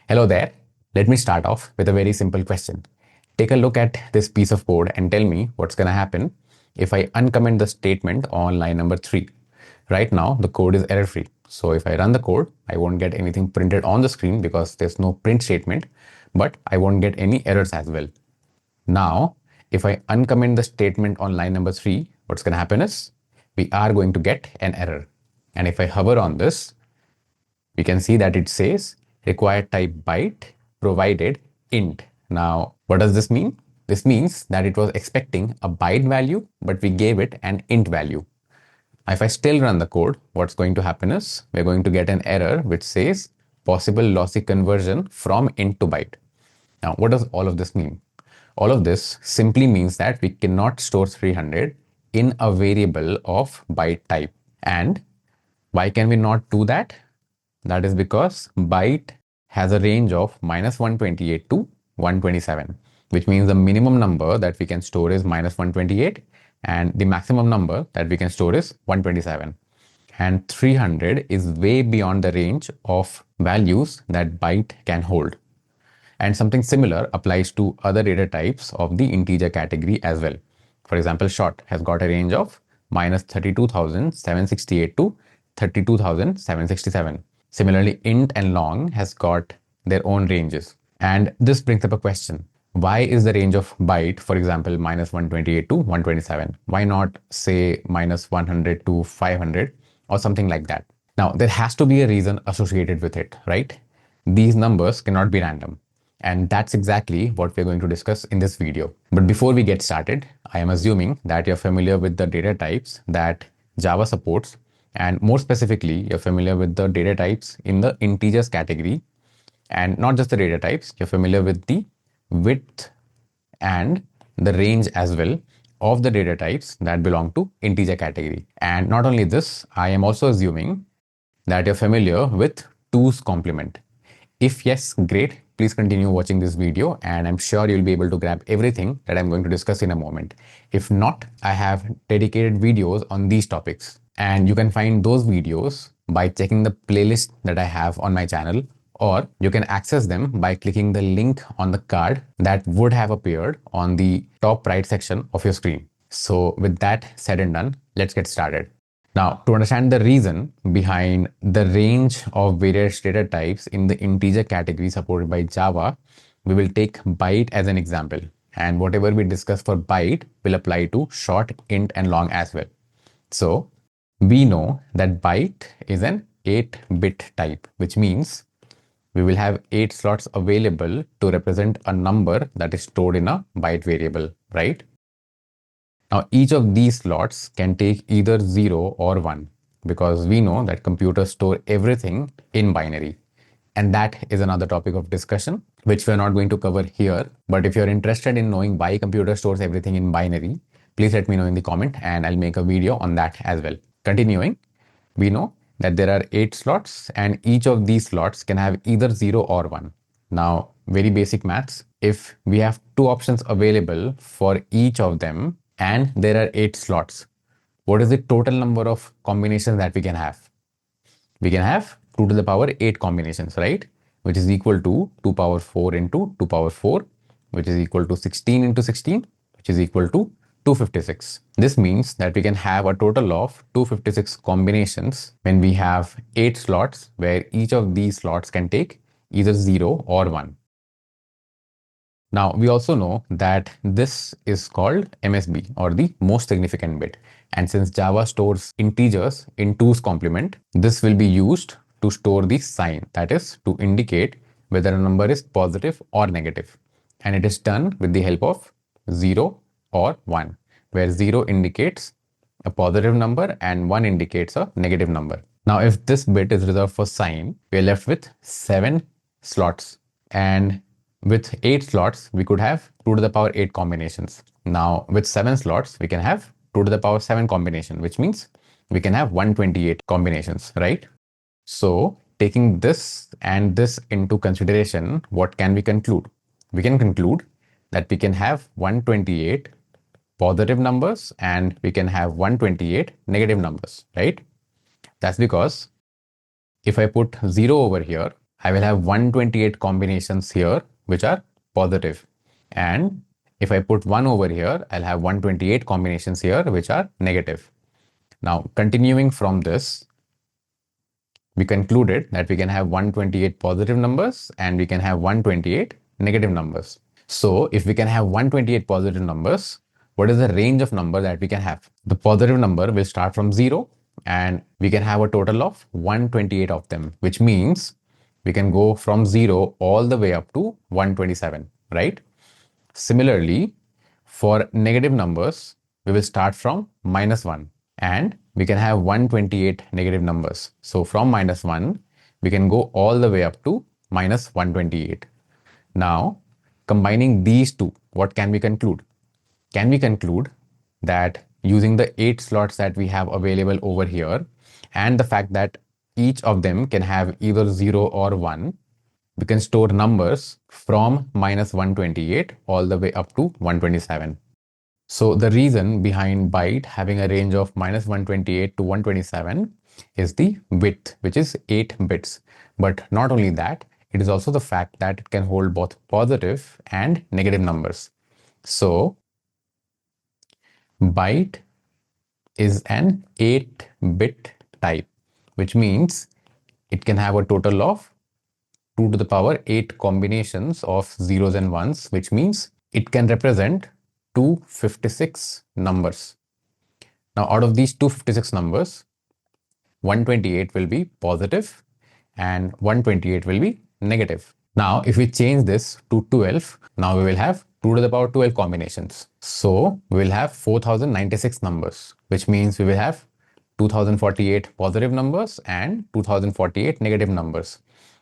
Hello there. Let me start off with a very simple question. Take a look at this piece of code and tell me what's going to happen if I uncomment the statement on line number 3. Right now, the code is error-free. So if I run the code, I won't get anything printed on the screen because there's no print statement, but I won't get any errors as well. Now, if I uncomment the statement on line number 3, what's going to happen is we are going to get an error. And if I hover on this, we can see that it says required type byte provided int. Now, what does this mean? This means that it was expecting a byte value, but we gave it an int value. If I still run the code, what's going to happen is we're going to get an error which says possible lossy conversion from int to byte. Now, what does all of this mean? All of this simply means that we cannot store 300 in a variable of byte type. And why can we not do that? That is because byte has a range of -128 to 127, which means the minimum number that we can store is -128 and the maximum number that we can store is 127. And 300 is way beyond the range of values that byte can hold. And something similar applies to other data types of the integer category as well. For example, short has got a range of -32,768 to 32,767. Similarly, int and long has got their own ranges. And this brings up a question. Why is the range of byte, for example, -128 to 127? Why not say -100 to 500 or something like that? Now, there has to be a reason associated with it, right? These numbers cannot be random. And that's exactly what we're going to discuss in this video. But before we get started, I am assuming that you're familiar with the data types that Java supports. And more specifically, you're familiar with the data types in the integers category. And not just the data types, you're familiar with the width and the range as well of the data types that belong to integer category. And not only this, I am also assuming that you're familiar with 2's complement. If yes, great. Please continue watching this video and I'm sure you'll be able to grab everything that I'm going to discuss in a moment. If not, I have dedicated videos on these topics and you can find those videos by checking the playlist that I have on my channel, or you can access them by clicking the link on the card that would have appeared on the top right section of your screen. So with that said and done, let's get started. Now, to understand the reason behind the range of various data types in the integer category supported by Java, we will take byte as an example. And whatever we discuss for byte will apply to short, int, and long as well. So, we know that byte is an 8-bit type, which means we will have 8 slots available to represent a number that is stored in a byte variable, right? Now, each of these slots can take either 0 or 1 because we know that computers store everything in binary. And that is another topic of discussion, which we're not going to cover here. But if you're interested in knowing why computer stores everything in binary, please let me know in the comment and I'll make a video on that as well. Continuing, we know that there are 8 slots and each of these slots can have either 0 or 1. Now, very basic maths. If we have 2 options available for each of them, and there are 8 slots, what is the total number of combinations that we can have? We can have 2 to the power 8 combinations, right? Which is equal to 2 power 4 into 2 power 4, which is equal to 16 into 16, which is equal to 256. This means that we can have a total of 256 combinations when we have 8 slots where each of these slots can take either 0 or 1. Now, we also know that this is called MSB, or the most significant bit. And since Java stores integers in 2's complement, this will be used to store the sign, that is, to indicate whether a number is positive or negative. And it is done with the help of 0 or 1, where 0 indicates a positive number and 1 indicates a negative number. Now, if this bit is reserved for sign, we are left with 7 slots. And with 8 slots, we could have 2 to the power 8 combinations. Now, with 7 slots, we can have 2 to the power 7 combination, which means we can have 128 combinations, right? So, taking this and this into consideration, what can we conclude? We can conclude that we can have 128 positive numbers and we can have 128 negative numbers, right? That's because if I put 0 over here, I will have 128 combinations here, which are positive. And if I put 1 over here, I'll have 128 combinations here, which are negative. Now, continuing from this, we concluded that we can have 128 positive numbers and we can have 128 negative numbers. So if we can have 128 positive numbers, what is the range of number that we can have? The positive number will start from 0 and we can have a total of 128 of them, which means we can go from 0 all the way up to 127, right? Similarly, for negative numbers, we will start from -1 and we can have 128 negative numbers. So from -1, we can go all the way up to -128. Now, combining these two, what can we conclude? Can we conclude that using the 8 slots that we have available over here and the fact that each of them can have either 0 or 1, we can store numbers from -128 all the way up to 127. So the reason behind byte having a range of -128 to 127 is the width, which is 8 bits. But not only that, it is also the fact that it can hold both positive and negative numbers. So byte is an 8-bit type, which means it can have a total of 2 to the power 8 combinations of zeros and ones, which means it can represent 256 numbers. Now, out of these 256 numbers, 128 will be positive and 128 will be negative. Now, if we change this to 12, now we will have 2 to the power 12 combinations. So we will have 4096 numbers, which means we will have 2048 positive numbers and 2048 negative numbers,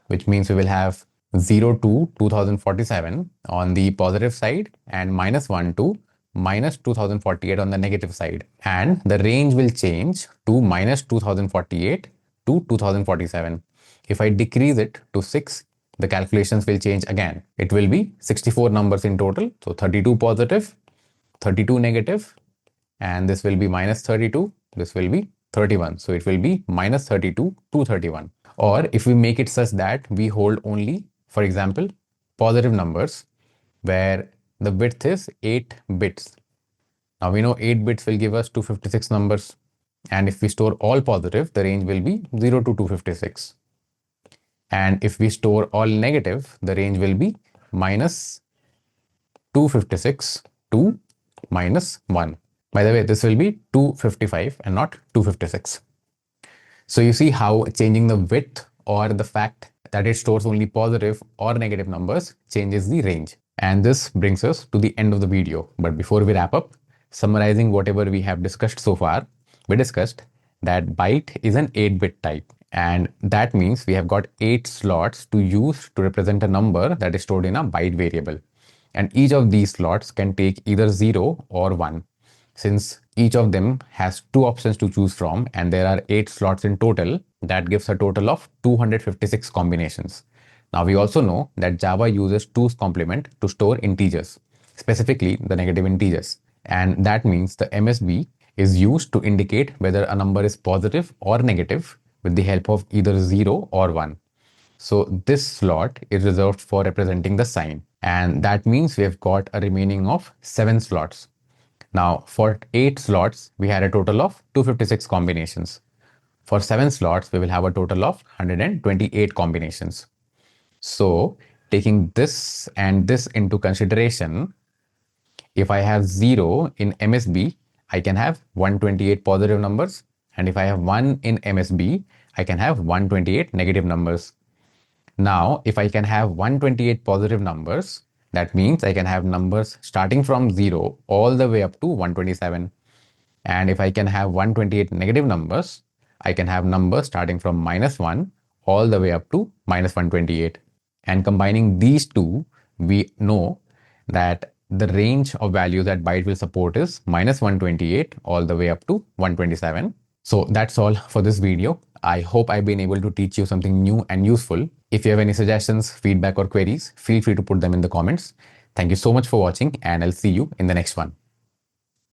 which means we will have 0 to 2047 on the positive side and -1 to -2048 on the negative side. And the range will change to -2048 to 2047. If I decrease it to 6, the calculations will change again. It will be 64 numbers in total. So 32 positive, 32 negative, and this will be -32. This will be 31. So it will be -32 to 31. Or if we make it such that we hold only, for example, positive numbers where the width is 8 bits. Now we know 8 bits will give us 256 numbers. And if we store all positive, the range will be 0 to 256. And if we store all negative, the range will be -256 to -1. By the way, this will be 255 and not 256. So you see how changing the width or the fact that it stores only positive or negative numbers changes the range. And this brings us to the end of the video. But before we wrap up, summarizing whatever we have discussed so far, we discussed that byte is an 8-bit type. And that means we have got 8 slots to use to represent a number that is stored in a byte variable. And each of these slots can take either 0 or 1. Since each of them has 2 options to choose from and there are 8 slots in total, that gives a total of 256 combinations. Now we also know that Java uses 2's complement to store integers, specifically the negative integers. And that means the MSB is used to indicate whether a number is positive or negative with the help of either 0 or 1. So this slot is reserved for representing the sign. And that means we have got a remaining of 7 slots. Now for 8 slots, we had a total of 256 combinations. For 7 slots, we will have a total of 128 combinations. So taking this and this into consideration, if I have 0 in MSB, I can have 128 positive numbers. And if I have 1 in MSB, I can have 128 negative numbers. Now, if I can have 128 positive numbers, that means I can have numbers starting from 0 all the way up to 127. And if I can have 128 negative numbers, I can have numbers starting from -1 all the way up to -128. And combining these two, we know that the range of values that byte will support is -128 all the way up to 127. So that's all for this video. I hope I've been able to teach you something new and useful. If you have any suggestions, feedback or queries, feel free to put them in the comments. Thank you so much for watching and I'll see you in the next one.